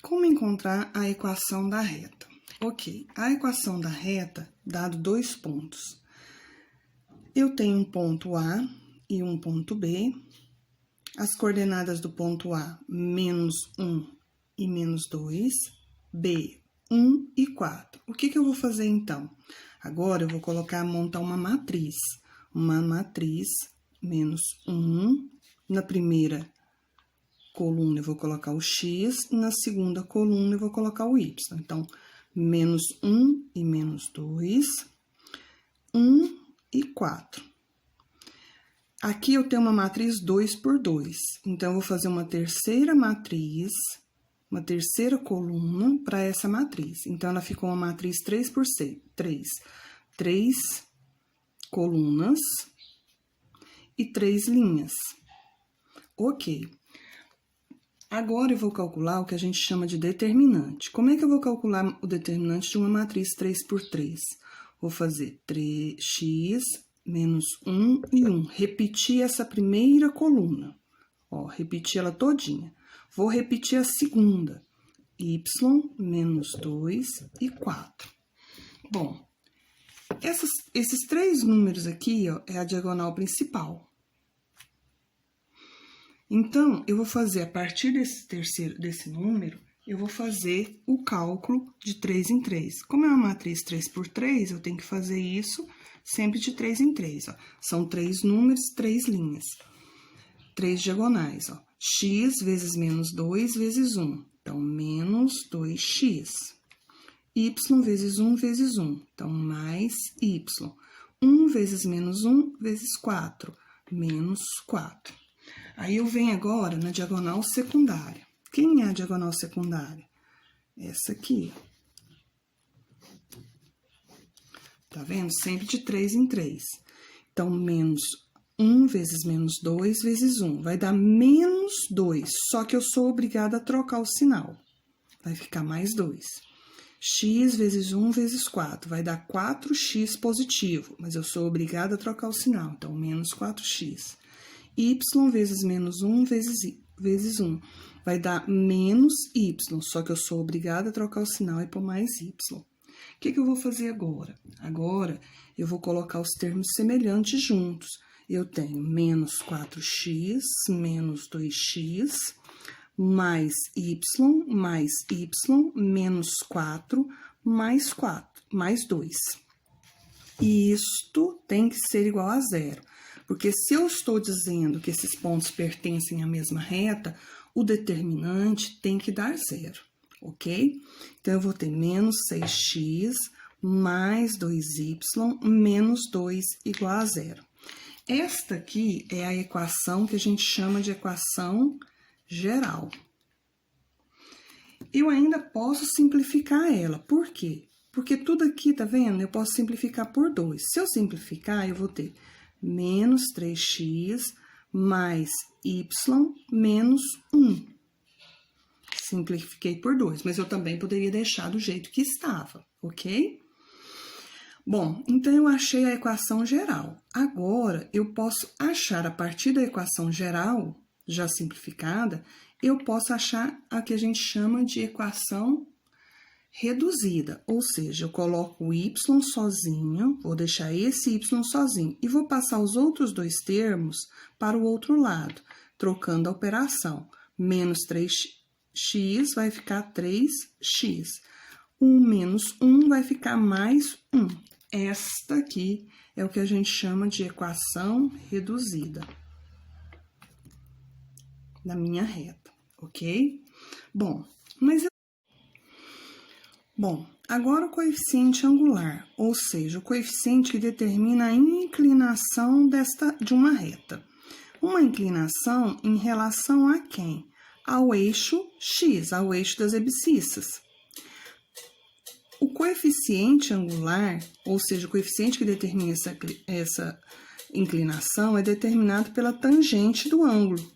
Como encontrar a equação da reta? Ok, a equação da reta, dado dois pontos. Eu tenho um ponto A e um ponto B. As coordenadas do ponto A, -1 e -2. B, 1 e 4. O que eu vou fazer, então? Agora, eu vou montar uma matriz. Uma matriz -1. Na primeira coluna, eu vou colocar o X. Na segunda coluna, eu vou colocar o Y. Então, -1 e -2. 1 e 4. Aqui eu tenho uma matriz 2 por 2. Então, eu vou fazer uma terceira matriz, uma terceira coluna para essa matriz. Então, ela ficou uma matriz 3 por 3. 3 colunas e 3 linhas. Ok. Agora, eu vou calcular o que a gente chama de determinante. Como é que eu vou calcular o determinante de uma matriz 3 por 3? Vou fazer 3x menos 1 e 1. Repetir essa primeira coluna. Ó, repetir ela todinha. Vou repetir a segunda. Y menos 2 e 4. Bom, esses três números aqui, ó, é a diagonal principal. Então, eu vou fazer, a partir desse número, eu vou fazer o cálculo de 3 em 3. Como é uma matriz 3 por 3, eu tenho que fazer isso sempre de 3 em 3, ó. São 3 números, 3 linhas. 3 diagonais, ó. X vezes menos 2 vezes 1. Então, menos 2x. Y vezes 1 vezes 1. Então, mais y. 1 vezes menos 1 vezes 4. Menos 4. Aí, eu venho agora na diagonal secundária. Quem é a diagonal secundária? Essa aqui, ó. Tá vendo? Sempre de 3 em 3. Então, menos 1 vezes menos 2 vezes 1. Vai dar menos 2, só que eu sou obrigada a trocar o sinal. Vai ficar mais 2. X vezes 1 vezes 4. Vai dar 4x positivo, mas eu sou obrigada a trocar o sinal. Então, menos 4x. Y vezes menos 1 vezes 1. Vai dar menos y, só que eu sou obrigada a trocar o sinal e pôr mais y. O que eu vou fazer agora? Agora, eu vou colocar os termos semelhantes juntos. Eu tenho menos 4x, menos 2x, mais y, menos 4, mais 2. E isto tem que ser igual a zero. Porque se eu estou dizendo que esses pontos pertencem à mesma reta, o determinante tem que dar zero, ok? Então, eu vou ter menos 6x mais 2y menos 2 igual a zero. Esta aqui é a equação que a gente chama de equação geral. Eu ainda posso simplificar ela. Por quê? Porque tudo aqui, tá vendo? Eu posso simplificar por 2. Se eu simplificar, eu vou ter menos 3x mais y menos 1. Simplifiquei por 2, mas eu também poderia deixar do jeito que estava, ok? Bom, então eu achei a equação geral. Agora, eu posso achar, a partir da equação geral, já simplificada, eu posso achar a que a gente chama de equação reduzida, ou seja, eu coloco o y sozinho, vou deixar esse y sozinho, e vou passar os outros dois termos para o outro lado, trocando a operação. Menos 3x vai ficar 3x. 1 menos 1 vai ficar mais 1. Esta aqui é o que a gente chama de equação reduzida da minha reta, ok? Bom, agora o coeficiente angular, ou seja, o coeficiente que determina a inclinação de uma reta. Uma inclinação em relação a quem? Ao eixo x, ao eixo das abscissas. O coeficiente angular, ou seja, o coeficiente que determina essa inclinação, é determinado pela tangente do ângulo.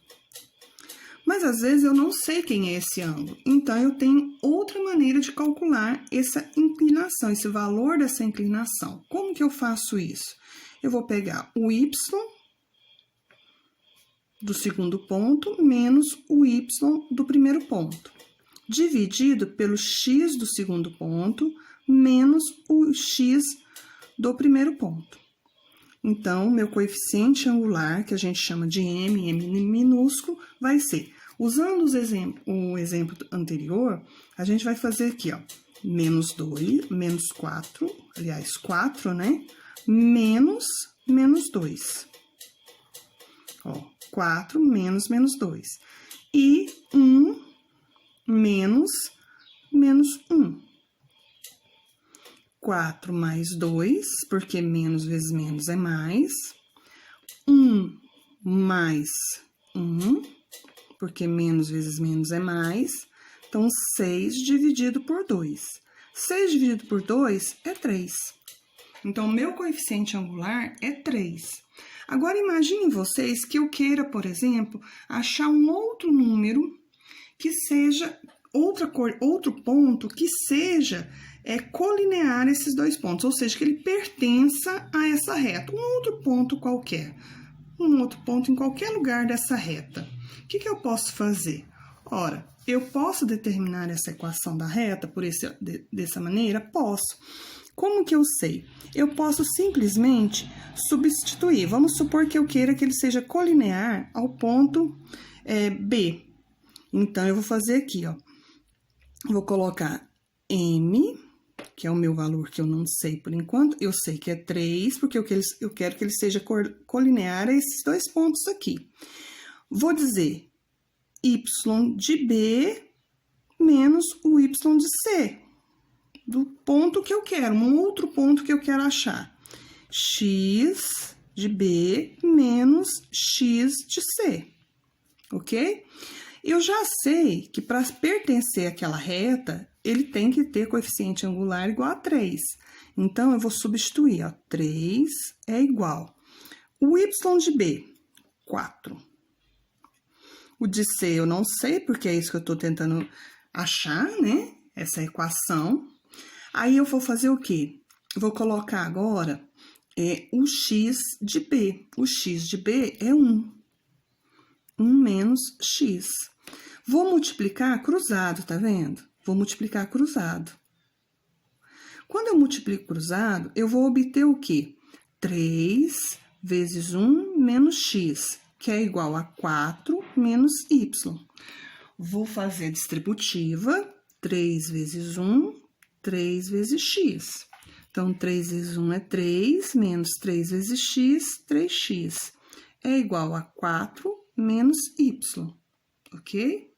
Mas, às vezes, eu não sei quem é esse ângulo. Então, eu tenho outra maneira de calcular essa inclinação, esse valor dessa inclinação. Como que eu faço isso? Eu vou pegar o y do segundo ponto menos o y do primeiro ponto. dividido pelo x do segundo ponto, menos o x do primeiro ponto. Então, meu coeficiente angular, que a gente chama de m minúsculo, vai ser, usando o exemplo anterior, a gente vai fazer aqui, ó, menos 4, aliás, 4, né? Menos 2. Ó, 4 menos 2. E 1 menos 1. 4 mais 2, porque menos vezes menos é mais. 1 mais 1, porque menos vezes menos é mais. Então, 6 dividido por 2. 6 dividido por 2 é 3. Então, meu coeficiente angular é 3. Agora, imaginem vocês que eu queira, por exemplo, achar um outro número que seja outro ponto que seja colinear esses dois pontos, ou seja, que ele pertença a essa reta, um outro ponto qualquer, um outro ponto em qualquer lugar dessa reta. O que eu posso fazer? Ora, eu posso determinar essa equação da reta dessa maneira? Posso. Como que eu sei? Eu posso simplesmente substituir. Vamos supor que eu queira que ele seja colinear ao ponto B. Então, eu vou fazer aqui, ó. Vou colocar M, que é o meu valor que eu não sei por enquanto. Eu sei que é 3, porque eu quero que ele seja colinear a esses dois pontos aqui. Vou dizer y de B menos o y de C, do ponto que eu quero, um outro ponto que eu quero achar. X de B menos x de C, ok? Eu já sei que para pertencer àquela reta, ele tem que ter coeficiente angular igual a 3. Então, eu vou substituir, ó, 3 é igual. O y de B, 4. O de C eu não sei, porque é isso que eu estou tentando achar, né? Essa equação. Aí, eu vou fazer o quê? Eu vou colocar agora o x de B. O x de B é 1. 1 menos x. Vou multiplicar cruzado, tá vendo? Vou multiplicar cruzado. Quando eu multiplico cruzado, eu vou obter o quê? 3 vezes 1 menos x, que é igual a 4 menos y. Vou fazer a distributiva, 3 vezes 1, 3 vezes x. Então, 3 vezes 1 é 3, menos 3 vezes x, 3x. É igual a 4 menos y, ok?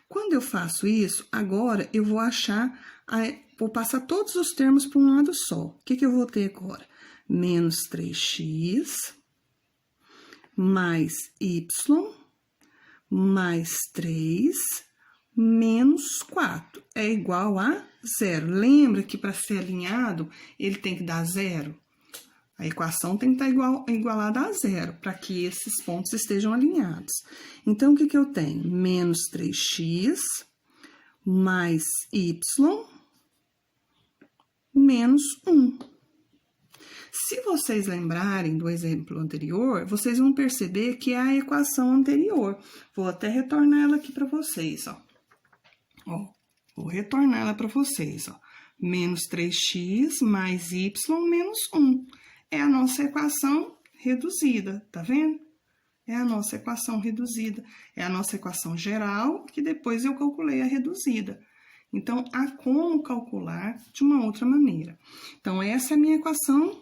Quando eu faço isso, agora eu vou vou passar todos os termos para um lado só. O que eu vou ter agora? Menos 3x, mais y, mais 3, menos 4, é igual a 0. Lembra que para ser alinhado, ele tem que dar 0? A equação tem que estar igualada a 0, para que esses pontos estejam alinhados. Então, o que eu tenho? Menos 3x, mais y, menos 1. Se vocês lembrarem do exemplo anterior, vocês vão perceber que é a equação anterior. Vou até retornar ela aqui para vocês, ó. Vou retornar ela para vocês, ó. Menos 3x mais y menos 1. É a nossa equação reduzida, tá vendo? É a nossa equação reduzida. É a nossa equação geral, que depois eu calculei a reduzida. Então, há como calcular de uma outra maneira. Então, essa é a minha equação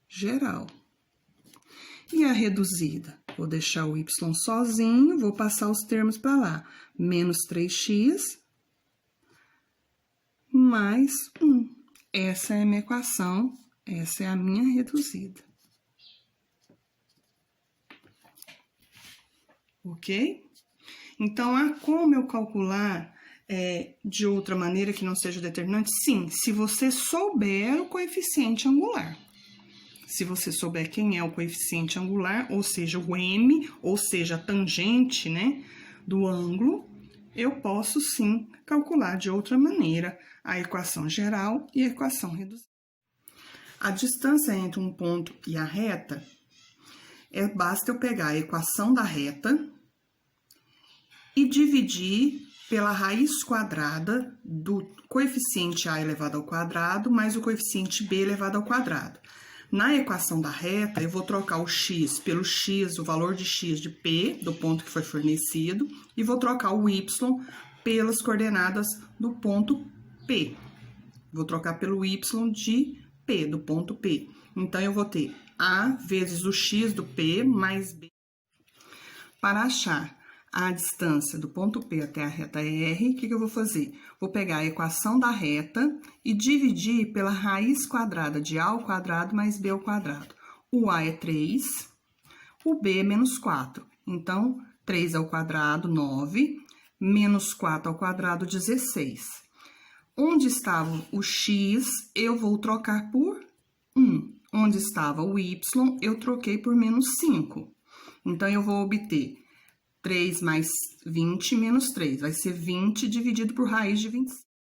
geral. E a reduzida? Vou deixar o y sozinho, vou passar os termos para lá. Menos 3x mais 1. Essa é a minha equação, essa é a minha reduzida. Ok? Então, há como eu calcular de outra maneira que não seja determinante? Sim, se você souber o coeficiente angular. Se você souber quem é o coeficiente angular, ou seja, o m, ou seja, a tangente, né, do ângulo, eu posso sim calcular de outra maneira a equação geral e a equação reduzida. A distância entre um ponto e a reta Basta eu pegar a equação da reta e dividir pela raiz quadrada do coeficiente a elevado ao quadrado mais o coeficiente b elevado ao quadrado. Na equação da reta, eu vou trocar o x pelo x, o valor de x de P, do ponto que foi fornecido, e vou trocar o y pelas coordenadas do ponto P. Vou trocar pelo y de P, do ponto P. Então, eu vou ter A vezes o x do P mais B. Para achar a distância do ponto P até a reta R, o que eu vou fazer? Vou pegar a equação da reta e dividir pela raiz quadrada de A ao quadrado mais B ao quadrado. O A é 3, o B é menos 4. Então, 3 ao quadrado, 9, menos 4 ao quadrado, 16. Onde estava o x, eu vou trocar por 1. Onde estava o y, eu troquei por menos 5. Então, eu vou obter 3 mais 20 menos 3. Vai ser 20 dividido por raiz de 25.